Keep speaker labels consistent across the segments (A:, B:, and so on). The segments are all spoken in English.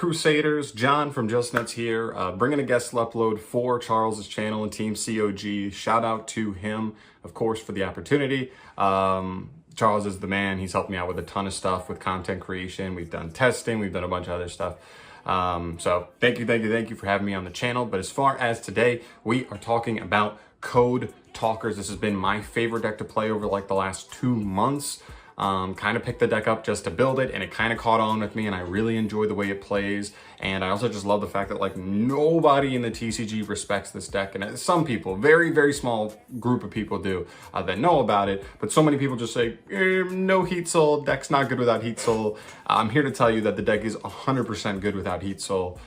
A: Crusaders? John from JustNutz here, bringing a guest upload for Charles's channel and Team COG. Shout out to him, of course, for the opportunity. Charles is the man. He's helped me out with a ton of stuff with content creation. We've done testing. We've done a bunch of other stuff. So thank you for having me on the channel. But as far as today, we are talking about Code Talkers. This has been my favorite deck to play over like the last 2 months. Kind of picked the deck up just to build it, and it kind of caught on with me, and I really enjoy the way it plays. And I also just love the fact that like nobody in the TCG respects this deck, and some people, very small group of people do that know about it, but so many people just say no Heat Soul, deck's not good without Heat Soul. I'm here to tell you that the deck is 100% good without Heat Soul.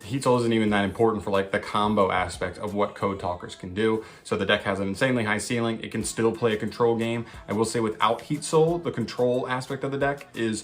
A: Heat Soul isn't even that important for like the combo aspect of what Code Talkers can do. So the deck has an insanely high ceiling. It can still play a control game. I will say without Heat Soul, the control aspect of the deck is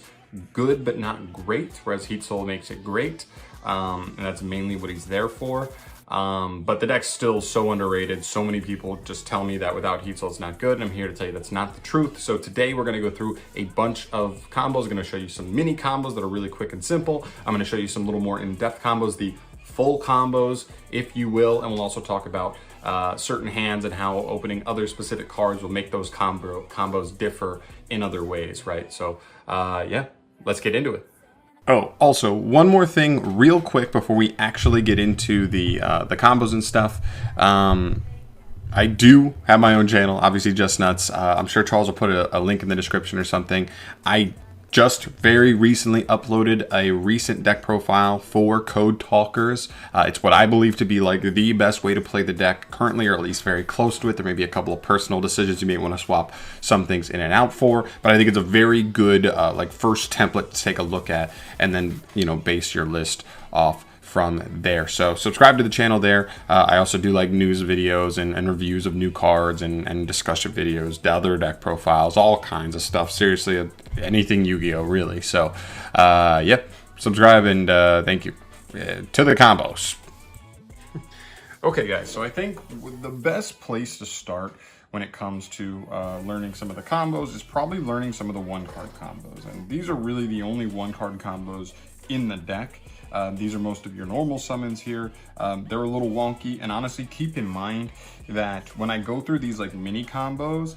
A: good but not great, whereas Heat Soul makes it great. And that's mainly what he's there for. But the deck's still so underrated. So many people just tell me that without Heat Soul it's not good, and I'm here to tell you that's not the truth. So today we're going to go through a bunch of combos. I'm going to show you some mini combos that are really quick and simple. I'm going to show you some little more in-depth combos, the full combos, if you will, and we'll also talk about certain hands and how opening other specific cards will make those combos differ in other ways, right? So yeah, let's get into it. Oh, also, one more thing real quick before we actually get into the combos and stuff. I do have my own channel, obviously JustNutz. I'm sure Charles will put a link in the description or something. I just very recently uploaded a recent deck profile for Code Talkers. It's what I believe to be like the best way to play the deck currently, or at least very close to it. There may be a couple of personal decisions you may want to swap some things in and out for, but I think it's a very good like first template to take a look at, and then base your list off from there. So subscribe to the channel there. I also do like news videos and reviews of new cards and discussion videos, the other deck profiles, all kinds of stuff. Seriously, anything Yu-Gi-Oh really. So yep, subscribe and thank you. To the combos. Okay guys, so I think the best place to start when it comes to learning some of the combos is probably learning some of the one-card combos. And these are really the only one-card combos in the deck. These are most of your normal summons here. They're a little wonky, and honestly, keep in mind that when I go through these like mini combos,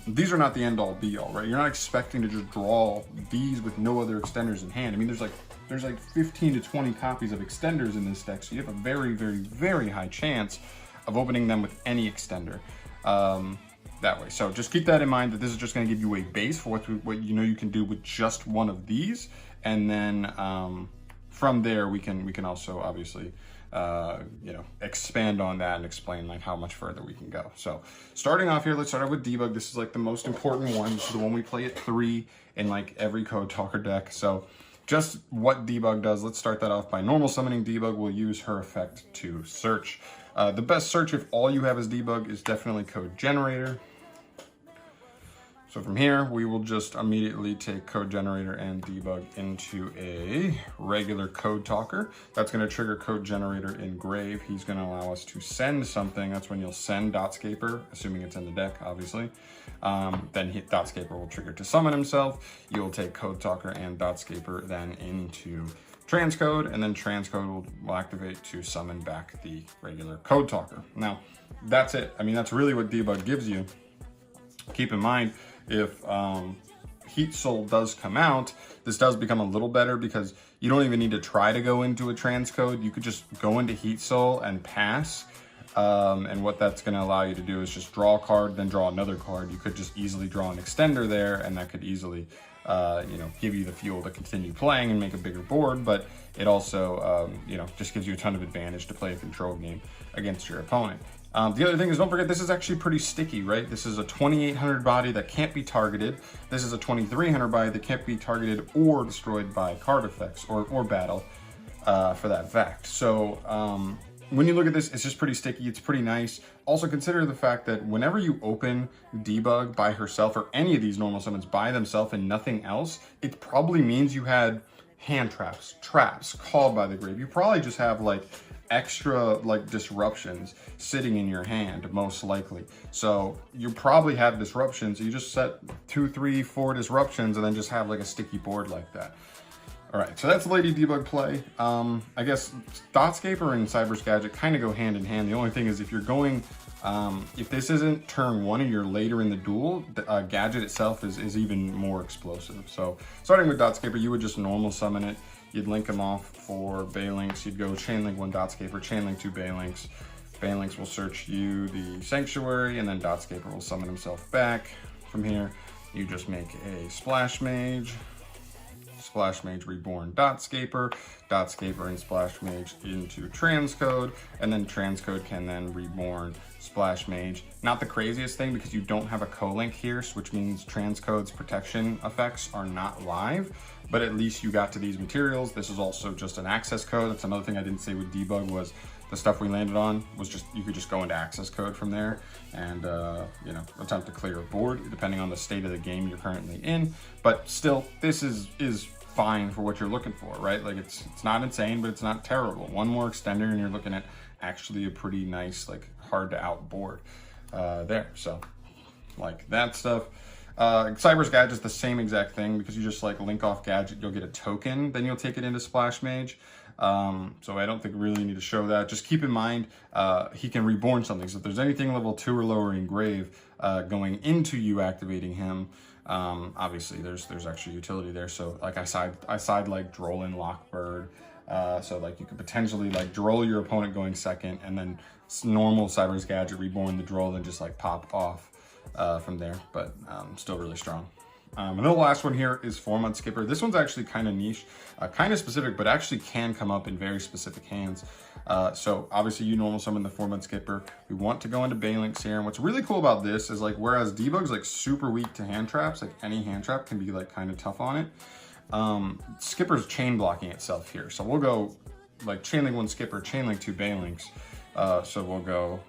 A: these are not the end-all be-all, right? You're not expecting to just draw these with no other extenders in hand. I mean, there's like 15 to 20 copies of extenders in this deck, so you have a very high chance of opening them with any extender that way. So just keep that in mind, that this is just going to give you a base for what you can do with just one of these, and then from there we can also obviously expand on that and explain like how much further we can go. So starting off here, let's start off with debug. This is like the most important one. This is the one we play at 3 in like every Code Talker deck. So just what debug does, let's start that off by normal summoning debug. We'll use her effect to search. The best search if all you have is debug is definitely Code Generator. So from here, we will just immediately take Code Generator and Debug into a regular Code Talker. That's going to trigger Code Generator Engrave. He's going to allow us to send something. That's when you'll send Dotscaper, assuming it's in the deck, obviously. Then Dotscaper will trigger to summon himself. You'll take Code Talker and Dotscaper then into Transcode, and then Transcode will activate to summon back the regular Code Talker. Now, that's it. I mean, that's really what Debug gives you. Keep in mind, if Heat Soul does come out, this does become a little better because you don't even need to try to go into a transcode. You could just go into Heat Soul and pass. And what that's going to allow you to do is just draw a card, then draw another card. You could just easily draw an extender there, and that could easily give you the fuel to continue playing and make a bigger board. But it also just gives you a ton of advantage to play a control game against your opponent. The other thing is, don't forget, this is actually pretty sticky, right? This is a 2800 body that can't be targeted. This is a 2300 body that can't be targeted or destroyed by card effects or battle for that fact. So when you look at this, it's just pretty sticky. It's pretty nice. Also consider the fact that whenever you open Debug by herself, or any of these normal summons by themselves and nothing else, it probably means you had hand traps, called by the grave. You probably just have like extra like disruptions sitting in your hand, most likely. So you probably have disruptions. You just set 2, 3, 4 disruptions and then just have like a sticky board like that. All right, so that's Lady Debug play. I guess Dotscaper and Cyber's Gadget kind of go hand in hand. The only thing is if you're going, if this isn't turn 1 and you're later in the duel, the Gadget itself is even more explosive. So starting with Dotscaper, you would just normal summon it. You'd link them off for Banelinks. You'd go Chainlink 1 Dotscaper, Chainlink 2 Banelinks. Banelinks will search you the Sanctuary, and then Dotscaper will summon himself back. From here, you just make a Splash Mage Reborn Dotscaper, Dotscaper and Splash Mage into Transcode, and then Transcode can then reborn Splash Mage. Not the craziest thing because you don't have a co-link here, which means Transcode's protection effects are not live, but at least you got to these materials. This is also just an access code. That's another thing I didn't say with debug was the stuff we landed on was just, you could just go into access code from there and, you know, attempt to clear a board depending on the state of the game you're currently in. But still, this is fine for what you're looking for, right? Like it's not insane, but it's not terrible. One more extender and you're looking at actually a pretty nice, like hard to out board there. So like that stuff. Cyber's Gadget is the same exact thing because you just like link off Gadget, you'll get a token, then you'll take it into Splash Mage. So I don't think we really need to show that. Just keep in mind, he can reborn something. So if there's anything level 2 or lower in Grave going into you activating him, obviously there's actually utility there. So like I side like Droll Lockbird. So like you could potentially like Droll your opponent going second and then normal Cyber's Gadget reborn the Droll and just like pop off from there, but still really strong. And then the last one here is Format Skipper. This one's actually kind of niche, kind of specific, but actually can come up in very specific hands. So obviously you normal summon the Format Skipper. We want to go into Banelinks here. And what's really cool about this is like, whereas Debug's like super weak to hand traps, like any hand trap can be like kind of tough on it. Skipper's chain blocking itself here. So we'll go like Chainlink 1 Skipper, Chainlink 2 Banelinks. So we'll go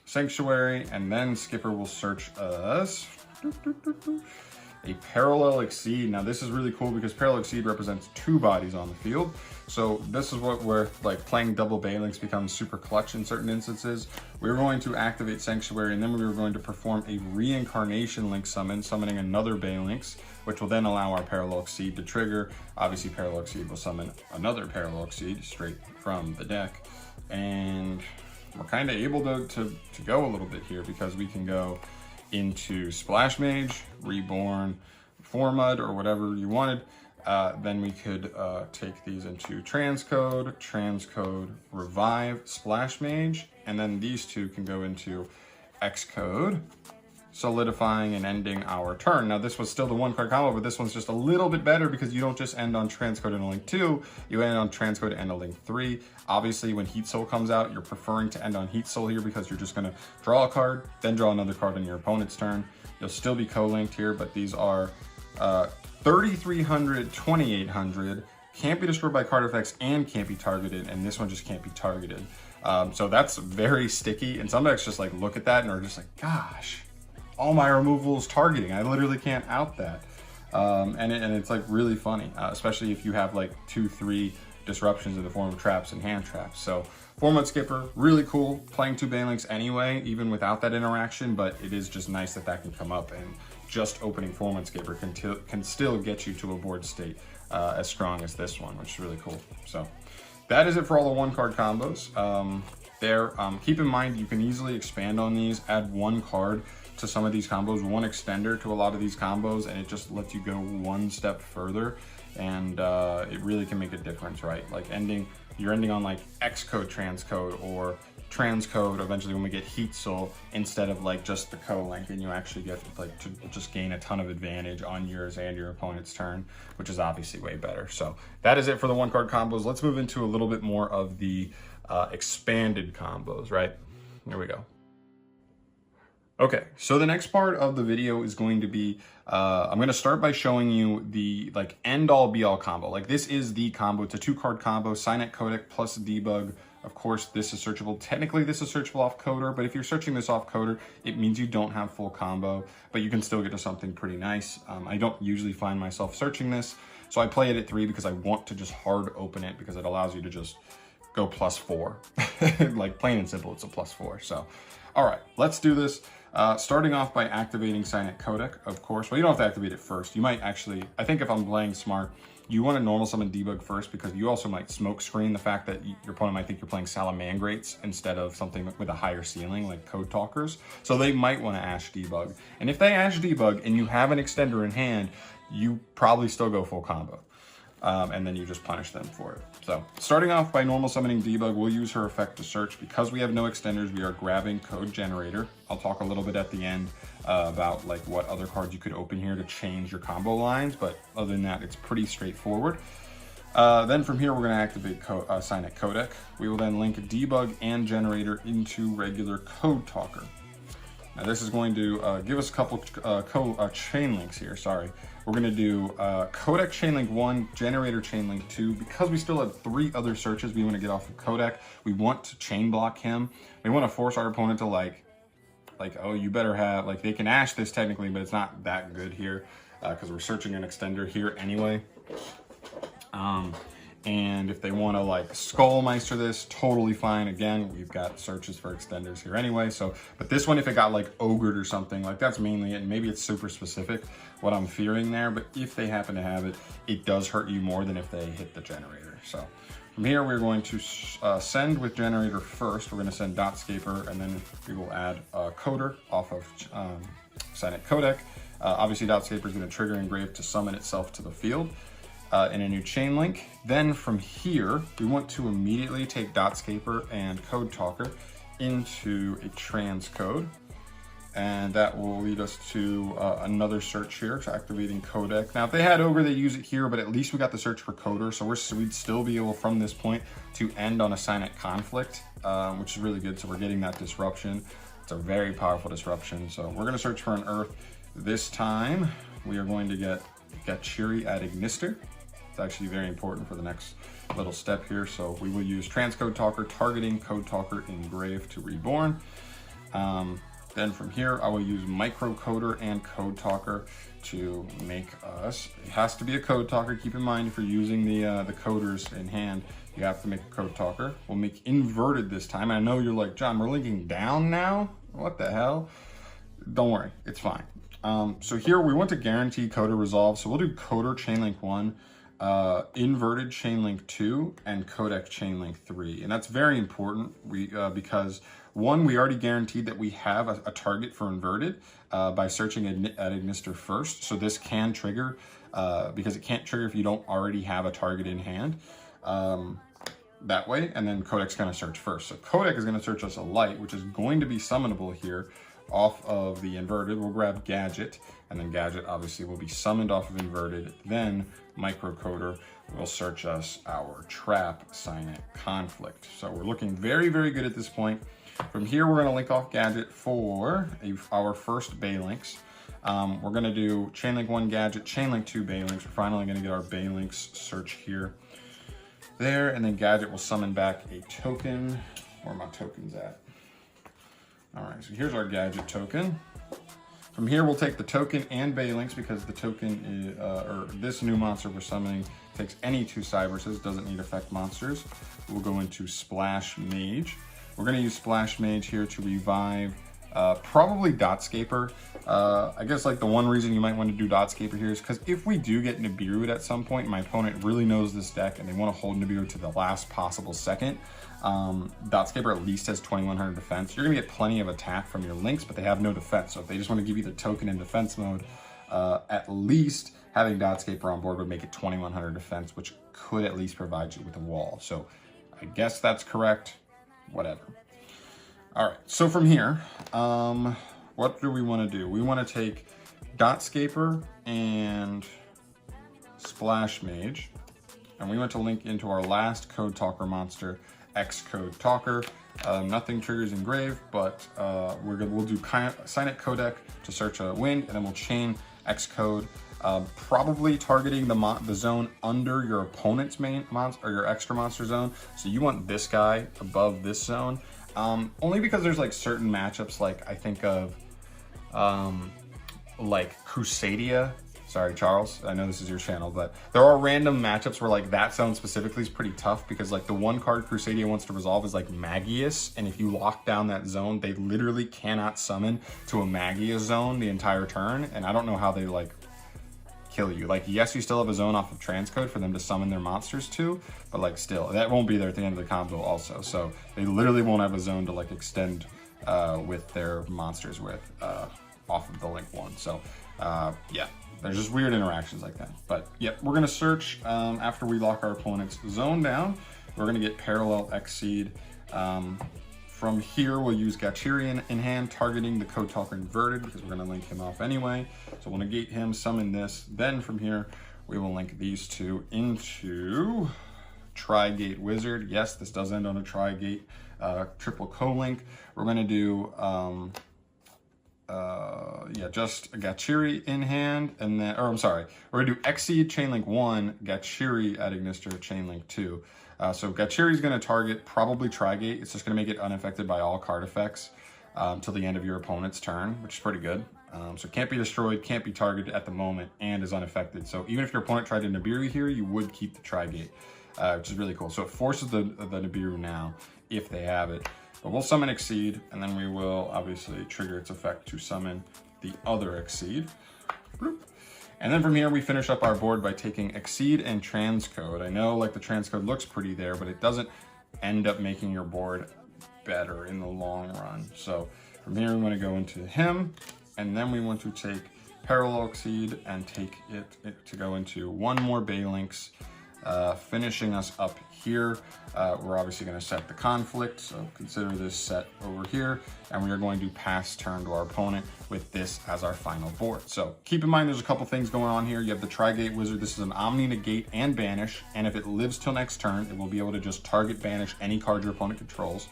A: Sanctuary, and then Skipper will search us a Parallel Exceed. Now this is really cool because Parallel Exceed represents 2 bodies on the field. So this is where like playing double Banelinks becomes super clutch in certain instances. We were going to activate Sanctuary, and then we were going to perform a Reincarnation Link summon, summoning another Banelinks, which will then allow our Parallel Exceed to trigger. Obviously Parallel Exceed will summon another Parallel Exceed straight from the deck. And we're kind of able to go a little bit here because we can go into Splash Mage, Reborn, Formud, or whatever you wanted. Then we could take these into Transcode, Revive, Splash Mage, and then these 2 can go into Xcode, solidifying and ending our turn. Now this was still the 1-card combo, but this one's just a little bit better because you don't just end on Transcode and a Link 2, you end on Transcode and a Link 3. Obviously when Heat Soul comes out, you're preferring to end on Heat Soul here because you're just gonna draw a card, then draw another card on your opponent's turn. You'll still be co-linked here, but these are 3,300, 2,800, can't be destroyed by card effects and can't be targeted, and this one just can't be targeted. So that's very sticky, and some decks just like look at that and are just like, gosh, all my removal is targeting. I literally can't out that. And it's like really funny, especially if you have like 2-3 disruptions in the form of traps and hand traps. So Format Skipper, really cool. Playing 2 Banelinks anyway, even without that interaction, but it is just nice that that can come up, and just opening Format Skipper can still get you to a board state as strong as this one, which is really cool. So that is it for all the 1-card combos. Keep in mind, you can easily expand on these, add 1 card to some of these combos, 1 extender to a lot of these combos, and it just lets you go 1 step further, and it really can make a difference, right? Like you're ending on like Xcode Transcode or Transcode eventually when we get Heat Soul instead of like just the co-link, and you actually get like to just gain a ton of advantage on yours and your opponent's turn, which is obviously way better. So that is it for the 1-card combos. Let's move into a little bit more of the expanded combos, right? Here we go. Okay, so the next part of the video is going to be, I'm going to start by showing you the like end-all be-all combo. Like this is the combo. It's a 2-card combo, Signet Codec plus Debug. Of course, this is searchable. Technically, this is searchable off Coder, but if you're searching this off Coder, it means you don't have full combo, but you can still get to something pretty nice. I don't usually find myself searching this, so I play it at 3 because I want to just hard open it because it allows you to just go +4. Like plain and simple, it's a +4. So, all right, let's do this. Starting off by activating Signet Codec, of course. Well, you don't have to activate it first. You might actually, I think if I'm playing smart, you want to normal summon debug first because you also might smoke screen the fact that your opponent might think you're playing Salamangrates instead of something with a higher ceiling like Code Talkers. So they might want to Ash debug. And if they Ash debug and you have an extender in hand, you probably still go full combo. And then you just punish them for it. So starting off by normal summoning debug, we'll use her effect to search. Because we have no extenders, we are grabbing Code Generator. I'll talk a little bit at the end about like what other cards you could open here to change your combo lines, but other than that, it's pretty straightforward. Then from here, we're going to activate Signet Codec. We will then link Debug and Generator into regular Code Talker. Now this is going to give us a couple chain links here, sorry. We're going to do Codec Chainlink 1, Generator Chainlink 2. Because we still have 3 other searches we want to get off of Codec, we want to chain block him. We want to force our opponent to like, oh, you better have, like, they can Ash this technically, but it's not that good here because we're searching an extender here anyway. And if they want to like Skullmeister this, totally fine. Again, we've got searches for extenders here anyway. So, but this one, if it got like ogred or something, like that's mainly it. And maybe it's super specific what I'm fearing there. But if they happen to have it, it does hurt you more than if they hit the generator. So from here, we're going to send with generator first. We're going to send Dotscaper, and then we will add Coder off of Signet Codec. Obviously, Dotscaper is going to trigger Engrave to summon itself to the field. In a new chain link. Then from here, we want to immediately take Dotscaper and Code Talker into a transcode. And that will lead us to another search here, so activating Codec. Now, if they had Ogre, they use it here, but at least we got the search for Coder, so we'd still be able, from this point, to end on a Signet Conflict, which is really good, so we're getting that disruption. It's a very powerful disruption, so we're gonna search for an Earth. This time, we are going to get Gachiri at Ignister. It's actually very important for the next little step here. So we will use Transcode Talker, targeting Code Talker Engrave to Reborn. Then from here, I will use Microcoder and Code Talker to make us, it has to be a Code Talker. Keep in mind, if you're using the coders in hand, you have to make a Code Talker. We'll make Inverted this time. I know you're like, John, we're linking down now? What the hell? Don't worry, it's fine. So here we want to guarantee Coder resolve. So we'll do Coder Chainlink 1, Inverted Chainlink 2, and Codec Chainlink 3. And that's very important because one, we already guaranteed that we have a target for Inverted by searching at Ignister first. So this can trigger because it can't trigger if you don't already have a target in hand. That way, and then Codec's gonna search first. So Codec is gonna search us a light, which is going to be summonable here off of the Inverted. We'll grab Gadget, and then Gadget obviously will be summoned off of Inverted. Then Microcoder will search us our Trap Signet Conflict. So we're looking very, very good at this point. From here, we're gonna link off Gadget for our first Baylinks. We're gonna do Chainlink 1 Gadget, Chainlink 2 Baylinks. We're finally gonna get our Baylinks search here. There, and then Gadget will summon back a token. Where are my tokens at? All right, so here's our Gadget token. From here, we'll take the token and Baylinks because the token is, or this new monster we're summoning takes any 2 Cyberses, doesn't need effect monsters. We'll go into Splash Mage. We're gonna use Splash Mage here to revive probably Dotscaper. I guess like the one reason you might want to do Dotscaper here is because if we do get Nibiru'd at some point, my opponent really knows this deck and they want to hold Nibiru to the last possible second. Dotscaper at least has 2100 defense. You're gonna get plenty of attack from your links, but they have no defense. So if they just want to give you the token in defense mode, at least having Dotscaper on board would make it 2100 defense, which could at least provide you with a wall. So I guess that's correct, whatever. All right, so from here, what do we want to do? We want to take Dotscaper and Splash Mage, and we want to link into our last Code Talker monster, X-Code Talker. Nothing triggers Engrave, but we'll do Signet Codec to search a wind, and then we'll chain X-Code, probably targeting the zone under your opponent's main monster or your extra monster zone. So you want this guy above this zone. Only because there's like certain matchups, like I think of like Crusadia. Sorry, Charles, I know this is your channel, but there are random matchups where like that zone specifically is pretty tough because like the one card Crusadia wants to resolve is like Magius, and if you lock down that zone, they literally cannot summon to a Magius zone the entire turn, and I don't know how they like kill you. Like, yes, you still have a zone off of transcode for them to summon their monsters to, but like still, that won't be there at the end of the combo also. So they literally won't have a zone to like extend with their monsters with off of the link one. So yeah, there's just weird interactions like that. But yep, we're gonna search after we lock our opponent's zone down. We're gonna get Parallel Exceed. From here, we'll use Gachiri in hand, targeting the Code Talker inverted because we're gonna link him off anyway. So we'll negate him, summon this. Then from here, we will link these two into Tri-Gate Wizard. Yes, this does end on a Tri-Gate triple co-link. We're gonna do, yeah, just a Gachiri in hand, and then, or I'm sorry, we're gonna do Exceed Chainlink 1, Gachiri at Ignister Chainlink 2. So Gachiri is going to target probably Tri-Gate. It's just going to make it unaffected by all card effects till the end of your opponent's turn, which is pretty good. So it can't be destroyed, can't be targeted at the moment, and is unaffected. So even if your opponent tried to Nibiru here, you would keep the Tri-Gate, which is really cool. So it forces the Nibiru now, if they have it. But we'll summon Exceed, and then we will obviously trigger its effect to summon the other Exceed. Bloop. And then from here, we finish up our board by taking Exceed and Transcode. I know like the Transcode looks pretty there, but it doesn't end up making your board better in the long run. So from here, we want to go into him, and then we want to take Parallel Exceed and take it to go into one more Balinks, finishing us up here. We're obviously going to set the conflict, so consider this set over here, and we are going to pass turn to our opponent with this as our final board. So keep in mind there's a couple things going on here. You have the Tri-Gate Wizard. This is an Omni, Negate, and Banish, and if it lives till next turn, it will be able to just target, banish any card your opponent controls.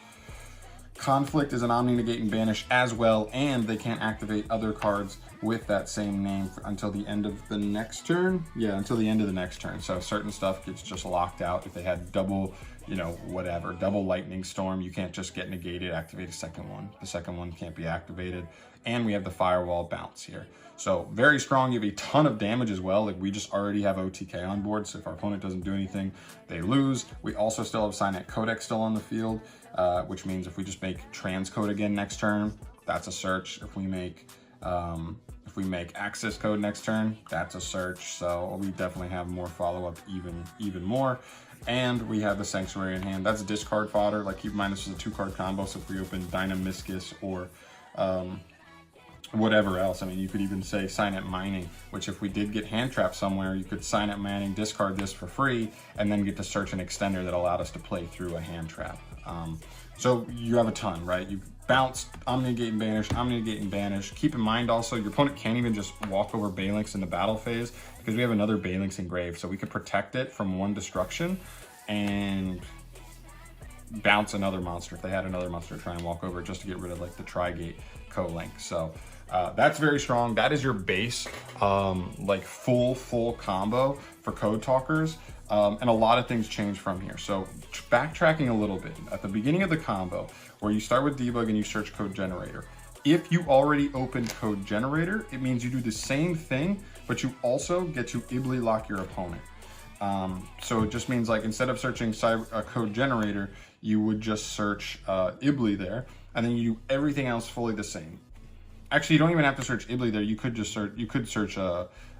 A: Conflict is an Omni, Negate, and Banish as well, and they can't activate other cards with that same name until the end of the next turn. Yeah, until the end of the next turn. So certain stuff gets just locked out. If they had double, you know, whatever, double Lightning Storm, you can't just get negated, activate a second one. The second one can't be activated. And we have the Firewall Bounce here. So very strong. You have a ton of damage as well. Like we just already have OTK on board, so if our opponent doesn't do anything, they lose. We also still have Signet Codex still on the field, which means if we just make Transcode again next turn, that's a search. If we make Access Code next turn, that's a search. So we definitely have more follow-up, even more. And we have the Sanctuary in hand. That's discard fodder. Like keep in mind this is a 2-card combo, so if we open Dynamiscus or whatever else, I mean, you could even say Signet Mining, which if we did get hand trapped somewhere, you could Signet Mining, discard this for free, and then get to search an extender that allowed us to play through a hand trap. So you have a ton, right? You bounce, Omni, Negate, and Banish, Omni, Negate, and Banish. Keep in mind also, your opponent can't even just walk over Balinks in the battle phase because we have another Balinks engraved, so we could protect it from one destruction and bounce another monster if they had another monster to try and walk over just to get rid of like the Tri-Gate co-link. So that's very strong. That is your base like full combo for Code Talkers, and a lot of things change from here. So backtracking a little bit, at the beginning of the combo where you start with debug and you search Code Generator, if you already opened Code Generator, it means you do the same thing, but you also get to Ibly lock your opponent. So it just means like instead of searching Code Generator, you would just search Ibly there, and then you do everything else fully the same. Actually, you don't even have to search Ibly there. You could just search. You could search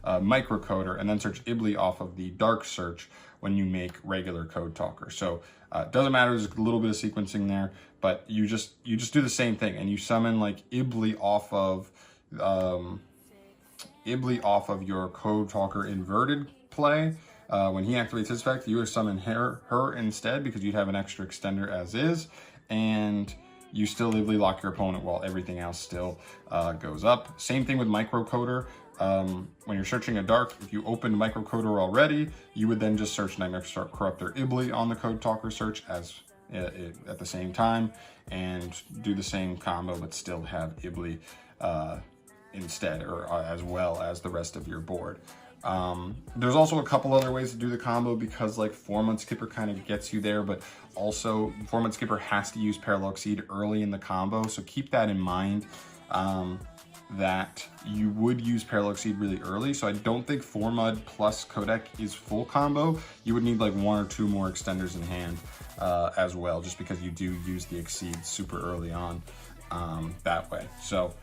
A: Microcoder and then search Ibly off of the dark search when you make regular Code Talker. So it doesn't matter. There's a little bit of sequencing there, but you just do the same thing and you summon like Ibly off of your Code Talker inverted play. When he activates his effect, you would summon her instead because you'd have an extra extender as is, and you still Ibly lock your opponent while everything else still goes up. Same thing with Microcoder. When you're searching a dark, if you opened Microcoder already, you would then just search Nightmare Corruptor Ibly on the Code Talker search as at the same time and do the same combo, but still have Ibly instead, or as well as the rest of your board. There's also a couple other ways to do the combo because like 4-Month Skipper kind of gets you there, but also 4-Month Skipper has to use Parallel Exceed early in the combo. So keep that in mind, that you would use Parallel Exceed really early. So I don't think 4-Mud plus Codec is full combo. You would need like 1 or 2 more extenders in hand as well, just because you do use the Exceed super early on that way. So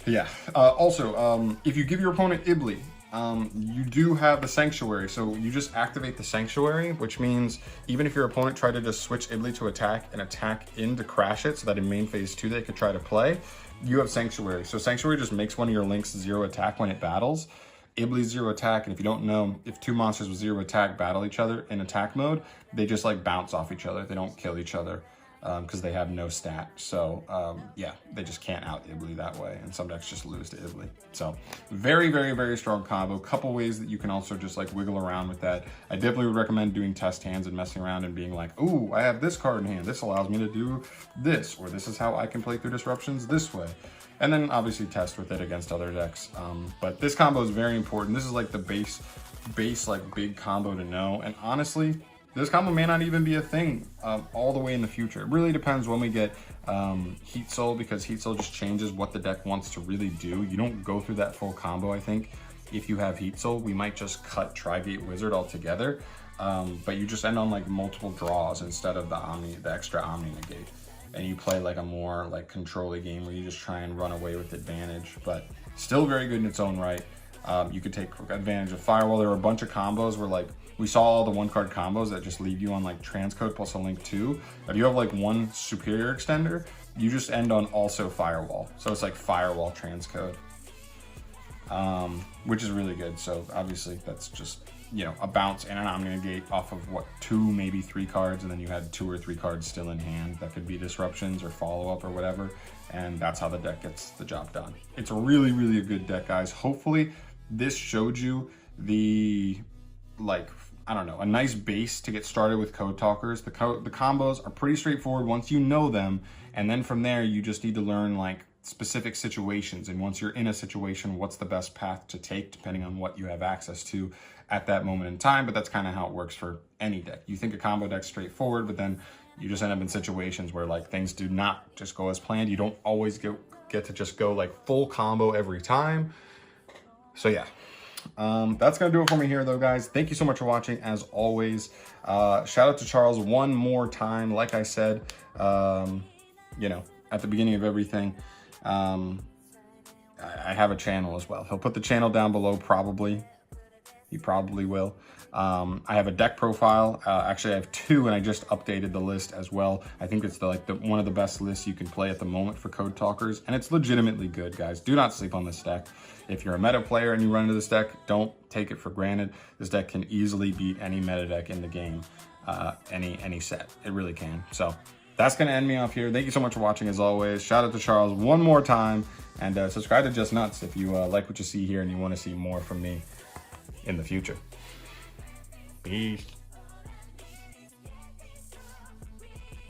A: yeah, also if you give your opponent Ibly, you do have the Sanctuary. So you just activate the Sanctuary, which means even if your opponent tried to just switch Ibli to attack and attack in to crash it so that in main phase 2 they could try to play, you have Sanctuary. So Sanctuary just makes one of your links 0 attack when it battles. Ibli 0 attack, and if you don't know, if 2 monsters with 0 attack battle each other in attack mode, they just like bounce off each other. They don't kill each other because they have no stat. So yeah, they just can't out Ibli that way, and some decks just lose to Ibli. So very, very, very strong combo. Couple ways that you can also just like wiggle around with that. I definitely would recommend doing test hands and messing around and being like, ooh, I have this card in hand. This allows me to do this, or this is how I can play through disruptions this way. And then obviously test with it against other decks. But this combo is very important. This is like the base like big combo to know. And honestly, this combo may not even be a thing all the way in the future. It really depends when we get Heat Soul, because Heat Soul just changes what the deck wants to really do. You don't go through that full combo, I think. If you have Heat Soul, we might just cut Tri-Gate Wizard altogether. But you just end on like multiple draws instead of the extra Omni Negate. And you play like a more like control-y game where you just try and run away with advantage, but still very good in its own right. You could take advantage of Firewall. There are a bunch of combos where like we saw all the 1-card combos that just leave you on like Transcode plus a Link 2. If you have like one Superior Extender, you just end on also Firewall. So it's like Firewall Transcode, which is really good. So obviously that's just, you know, a bounce and an Omni Negate off of what, 2, maybe 3 cards, and then you had 2 or 3 cards still in hand that could be disruptions or follow-up or whatever, and that's how the deck gets the job done. It's a really, really a good deck, guys. Hopefully this showed you the, like, I don't know, a nice base to get started with Code Talkers. The combos are pretty straightforward once you know them, and then from there you just need to learn like specific situations, and once you're in a situation, what's the best path to take depending on what you have access to at that moment in time. But that's kind of how it works for any deck. You think a combo deck's straightforward, but then you just end up in situations where like things do not just go as planned. You don't always get to just go like full combo every time. So yeah, that's gonna do it for me here though, guys. Thank you so much for watching as always. Shout out to Charles one more time. Like I said, you know, at the beginning of everything, I have a channel as well. He'll put the channel down below probably. He probably will. I have a deck profile. Actually, I have 2, and I just updated the list as well. I think it's one of the best lists you can play at the moment for Code Talkers, and it's legitimately good, guys. Do not sleep on this deck. If you're a meta player and you run into this deck, don't take it for granted. This deck can easily beat any meta deck in the game, any set. It really can. So that's gonna end me off here. Thank you so much for watching as always. Shout out to Charles one more time, and subscribe to JustNutz if you like what you see here and you want to see more from me in the future. Peace.